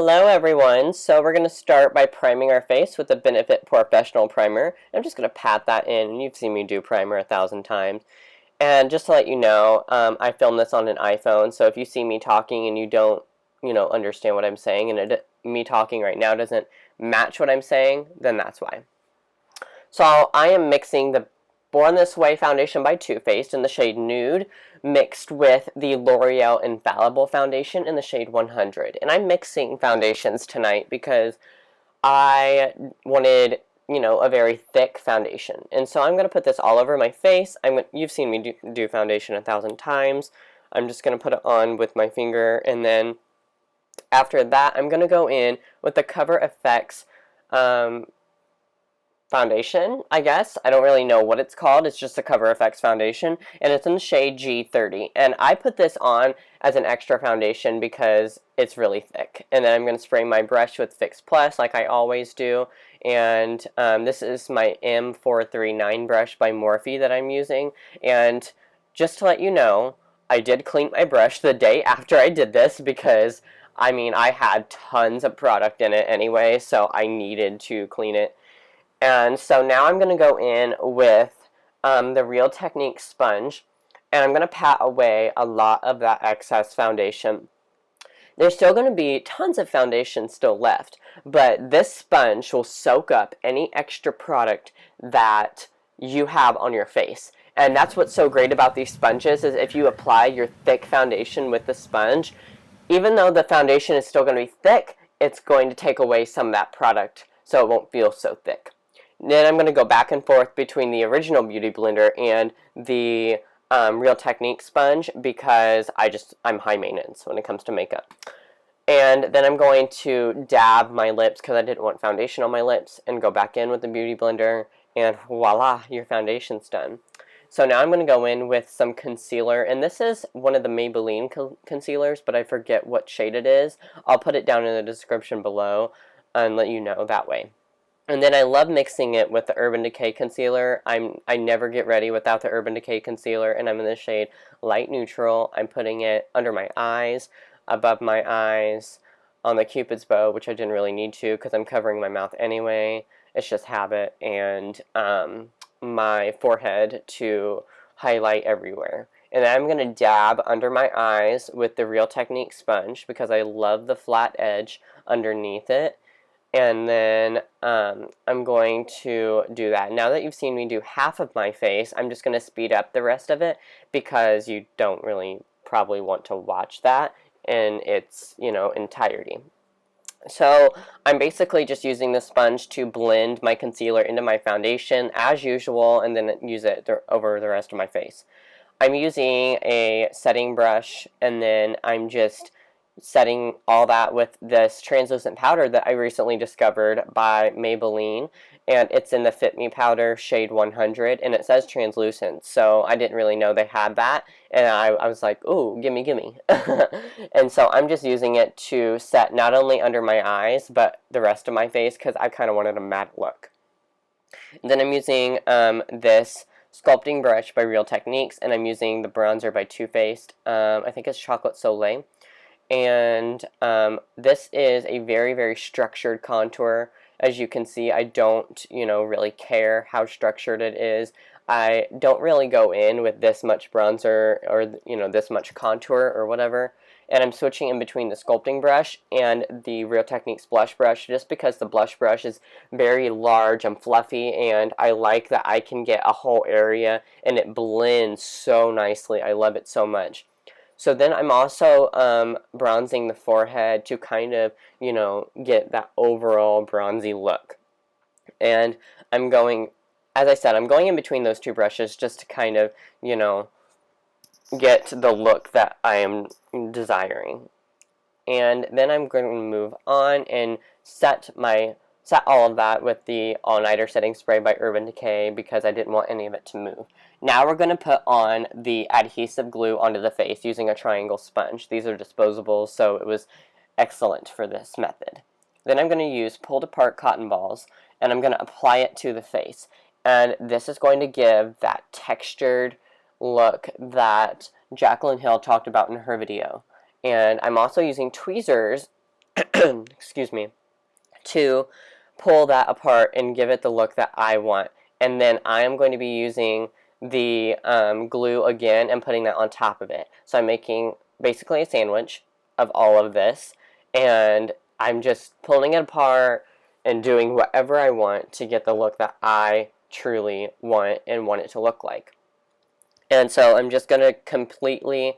Hello everyone. So we're going to start by priming our face with the Benefit Professional Primer. I'm just going to pat that in, and you've seen me do primer 1,000 times. And just to let you know, I filmed this on an iPhone, so if you see me talking and you don't, understand what I'm saying, and me talking right now doesn't match what I'm saying, then that's why. So I am mixing the Born This Way foundation by Too Faced in the shade Nude, mixed with the L'Oreal Infallible foundation in the shade 100. And I'm mixing foundations tonight because I wanted, a very thick foundation. And so I'm going to put this all over my face. You've seen me do foundation 1,000 times. I'm just going to put it on with my finger, and then after that, I'm going to go in with the Cover FX foundation, I guess. I don't really know what it's called. It's just a Cover FX foundation, and it's in the shade G30. And I put this on as an extra foundation because it's really thick. And then I'm going to spray my brush with Fix Plus like I always do. And this is my M439 brush by Morphe that I'm using. And just to let you know, I did clean my brush the day after I did this because, I had tons of product in it anyway, so I needed to clean it. And so now I'm going to go in with the Real Technique sponge, and I'm going to pat away a lot of that excess foundation. There's still going to be tons of foundation still left, but this sponge will soak up any extra product that you have on your face. And that's what's so great about these sponges, is if you apply your thick foundation with the sponge, even though the foundation is still going to be thick, it's going to take away some of that product so it won't feel so thick. Then I'm going to go back and forth between the original Beauty Blender and the Real Technique sponge because I'm high maintenance when it comes to makeup. And then I'm going to dab my lips because I didn't want foundation on my lips, and go back in with the Beauty Blender, and voila, your foundation's done. So now I'm going to go in with some concealer, and this is one of the Maybelline concealers, but I forget what shade it is. I'll put it down in the description below and let you know that way. And then I love mixing it with the Urban Decay concealer. I never get ready without the Urban Decay concealer, and I'm in the shade Light Neutral. I'm putting it under my eyes, above my eyes, on the Cupid's bow, which I didn't really need to because I'm covering my mouth anyway. It's just habit, and my forehead to highlight everywhere. And then I'm going to dab under my eyes with the Real Technique sponge because I love the flat edge underneath it. And then I'm going to do that. Now that you've seen me do half of my face, I'm just going to speed up the rest of it because you don't really probably want to watch that in its, entirety. So I'm basically just using the sponge to blend my concealer into my foundation as usual, and then use it over the rest of my face. I'm using a setting brush, and then I'm just setting all that with this translucent powder that I recently discovered by Maybelline, and it's in the Fit Me powder shade 100, and it says translucent, so I didn't really know they had that, and I was like, ooh, gimme, gimme. And so I'm just using it to set not only under my eyes, but the rest of my face, because I kind of wanted a matte look. And then I'm using this sculpting brush by Real Techniques, and I'm using the bronzer by Too Faced. I think it's Chocolate Soleil. And this is a very, very structured contour. As you can see, I don't, really care how structured it is. I don't really go in with this much bronzer or, this much contour or whatever. And I'm switching in between the sculpting brush and the Real Techniques blush brush just because the blush brush is very large and fluffy, and I like that I can get a whole area and it blends so nicely. I love it so much. So then I'm also bronzing the forehead to kind of, get that overall bronzy look. And I'm going, as I said, I'm going in between those two brushes just to kind of, get the look that I am desiring. And then I'm going to move on and set all of that with the All-Nighter Setting Spray by Urban Decay because I didn't want any of it to move. Now we're going to put on the adhesive glue onto the face using a triangle sponge. These are disposable, so it was excellent for this method. Then I'm going to use pulled apart cotton balls, and I'm going to apply it to the face. And this is going to give that textured look that Jaclyn Hill talked about in her video. And I'm also using tweezers excuse me, to pull that apart and give it the look that I want. And then I am going to be using the glue again and putting that on top of it. So I'm making basically a sandwich of all of this, and I'm just pulling it apart and doing whatever I want to get the look that I truly want and want it to look like. And so I'm just going to completely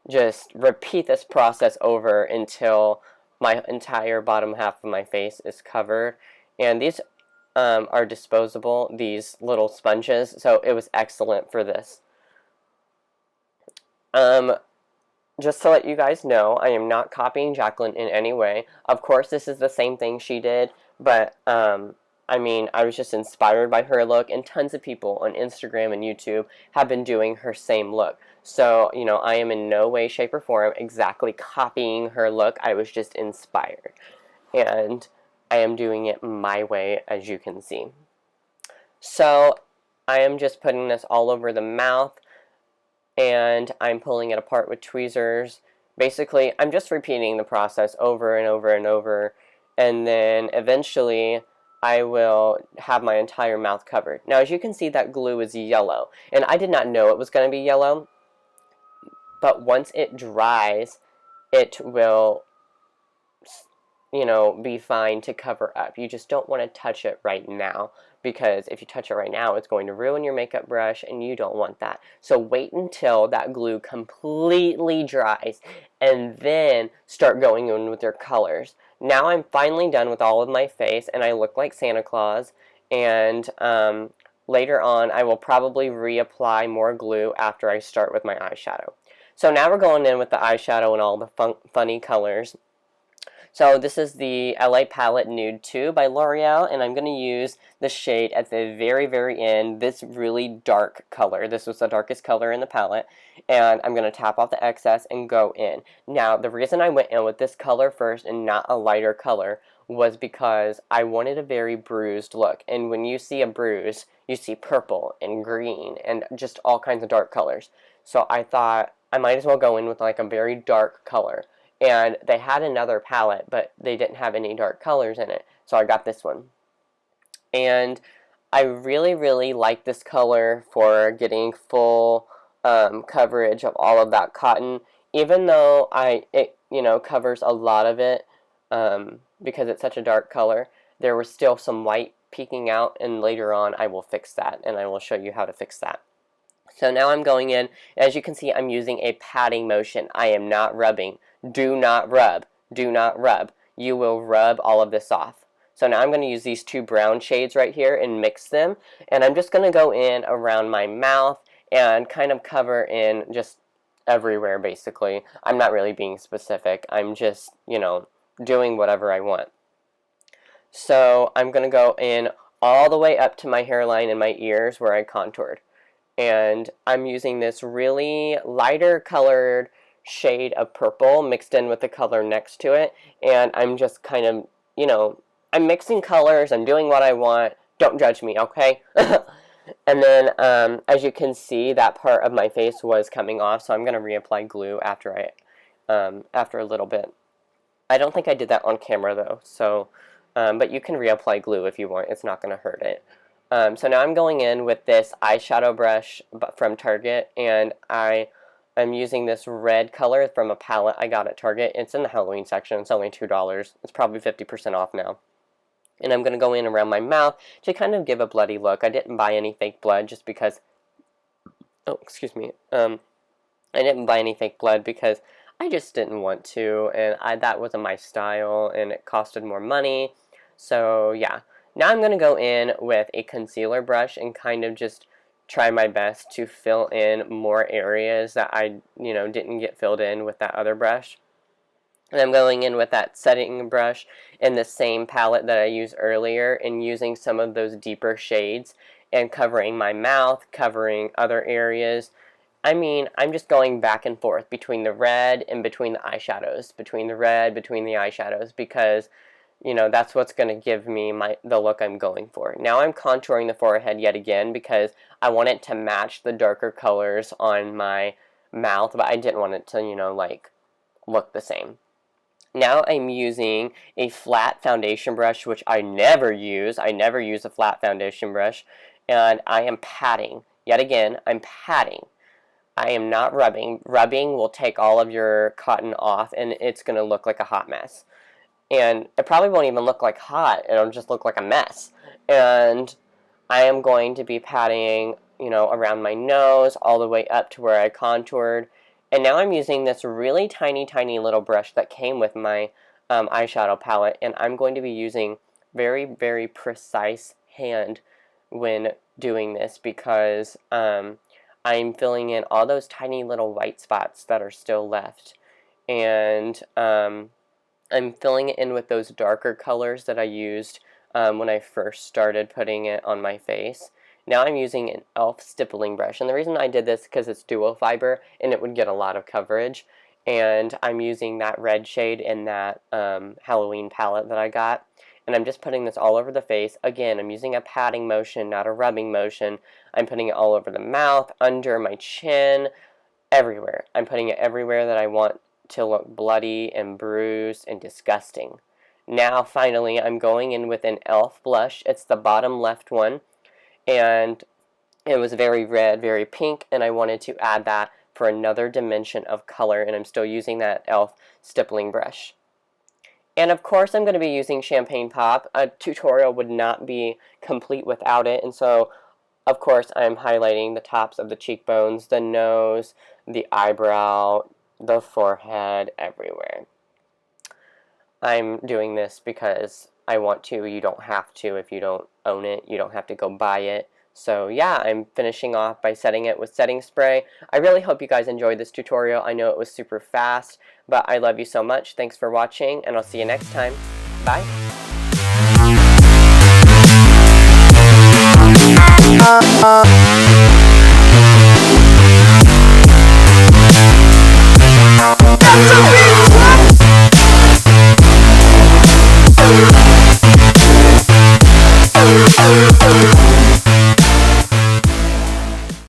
just repeat this process over until my entire bottom half of my face is covered. And these are disposable, these little sponges, so it was excellent for this. Just to let you guys know, I am not copying Jacqueline in any way. Of course, this is the same thing she did, but I mean, I was just inspired by her look, and tons of people on Instagram and YouTube have been doing her same look. So, you know, I am in no way, shape, or form exactly copying her look. I was just inspired. And I am doing it my way, as you can see. So, I am just putting this all over the mouth, and I'm pulling it apart with tweezers. Basically, I'm just repeating the process over and over and over, and then eventually I will have my entire mouth covered. Now, as you can see, that glue is yellow, and I did not know it was going to be yellow, but once it dries, it will, you know, be fine to cover up. You just don't want to touch it right now, because if you touch it right now, it's going to ruin your makeup brush, and you don't want that. So wait until that glue completely dries, and then start going in with your colors. Now I'm finally done with all of my face, and I look like Santa Claus, and later on I will probably reapply more glue after I start with my eyeshadow. So now we're going in with the eyeshadow and all the funny colors. So this is the LA Palette Nude 2 by L'Oreal, and I'm going to use the shade at the very, very end, this really dark color. This was the darkest color in the palette, and I'm going to tap off the excess and go in. Now, the reason I went in with this color first and not a lighter color was because I wanted a very bruised look, and when you see a bruise, you see purple and green and just all kinds of dark colors. So I thought I might as well go in with like a very dark color. And they had another palette, but they didn't have any dark colors in it, so I got this one. And I really, really like this color for getting full coverage of all of that cotton, even though it you know, covers a lot of it because it's such a dark color. There was still some white peeking out, and later on I will fix that, and I will show you how to fix that. So now I'm going in. As you can see, I'm using a patting motion. I am not rubbing. Do not rub. Do not rub. You will rub all of this off. So now I'm going to use these two brown shades right here and mix them. And I'm just going to go in around my mouth and kind of cover in just everywhere, basically. I'm not really being specific. I'm just, you know, doing whatever I want. So I'm going to go in all the way up to my hairline and my ears where I contoured. And I'm using this really lighter colored shade of purple mixed in with the color next to it, and I'm just kind of, you know, I'm mixing colors, I'm doing what I want, don't judge me, okay? And then, as you can see, that part of my face was coming off, so I'm going to reapply glue after after a little bit. I don't think I did that on camera, though, so, but you can reapply glue if you want, it's not going to hurt it. So now I'm going in with this eyeshadow brush from Target, and I'm using this red color from a palette I got at Target. It's in the Halloween section. It's only $2. It's probably 50% off now. And I'm going to go in around my mouth to kind of give a bloody look. I didn't buy any fake blood just because... Oh, excuse me. I didn't buy any fake blood because I just didn't want to, and that wasn't my style, and it costed more money. So, yeah. Now I'm going to go in with a concealer brush and kind of just try my best to fill in more areas that I, you know, didn't get filled in with that other brush. And I'm going in with that setting brush in the same palette that I used earlier and using some of those deeper shades and covering my mouth, covering other areas. I mean, I'm just going back and forth between the red and between the eyeshadows, between the red, between the eyeshadows, because you know, that's what's going to give me the look I'm going for. Now I'm contouring the forehead yet again because I want it to match the darker colors on my mouth, but I didn't want it to, you know, like, look the same. Now I'm using a flat foundation brush, which I never use. I never use a flat foundation brush. And I am patting. Yet again, I'm patting. I am not rubbing. Rubbing will take all of your cotton off, and it's going to look like a hot mess. And it probably won't even look like hot. It'll just look like a mess. And I am going to be patting, you know, around my nose, all the way up to where I contoured. And now I'm using this really tiny, tiny little brush that came with my eyeshadow palette, and I'm going to be using very, very precise hand when doing this because I'm filling in all those tiny little white spots that are still left. And I'm filling it in with those darker colors that I used when I first started putting it on my face. Now I'm using an e.l.f. stippling brush, and the reason I did this is because it's dual fiber and it would get a lot of coverage, and I'm using that red shade in that Halloween palette that I got, and I'm just putting this all over the face. Again, I'm using a patting motion, not a rubbing motion. I'm putting it all over the mouth, under my chin, everywhere. I'm putting it everywhere that I want to look bloody and bruised and disgusting. Now finally I'm going in with an e.l.f. blush. It's the bottom left one, and it was very red, very pink, and I wanted to add that for another dimension of color, and I'm still using that e.l.f. stippling brush. And of course I'm going to be using Champagne Pop. A tutorial would not be complete without it, and so of course I'm highlighting the tops of the cheekbones, the nose, the eyebrow, the forehead, everywhere. I'm doing this because I want to. You don't have to. If you don't own it, you don't have to go buy it. So yeah, I'm finishing off by setting it with setting spray. I really hope you guys enjoyed this tutorial. I know it was super fast, but I love you so much. Thanks for watching, and I'll see you next time. Bye. XOXO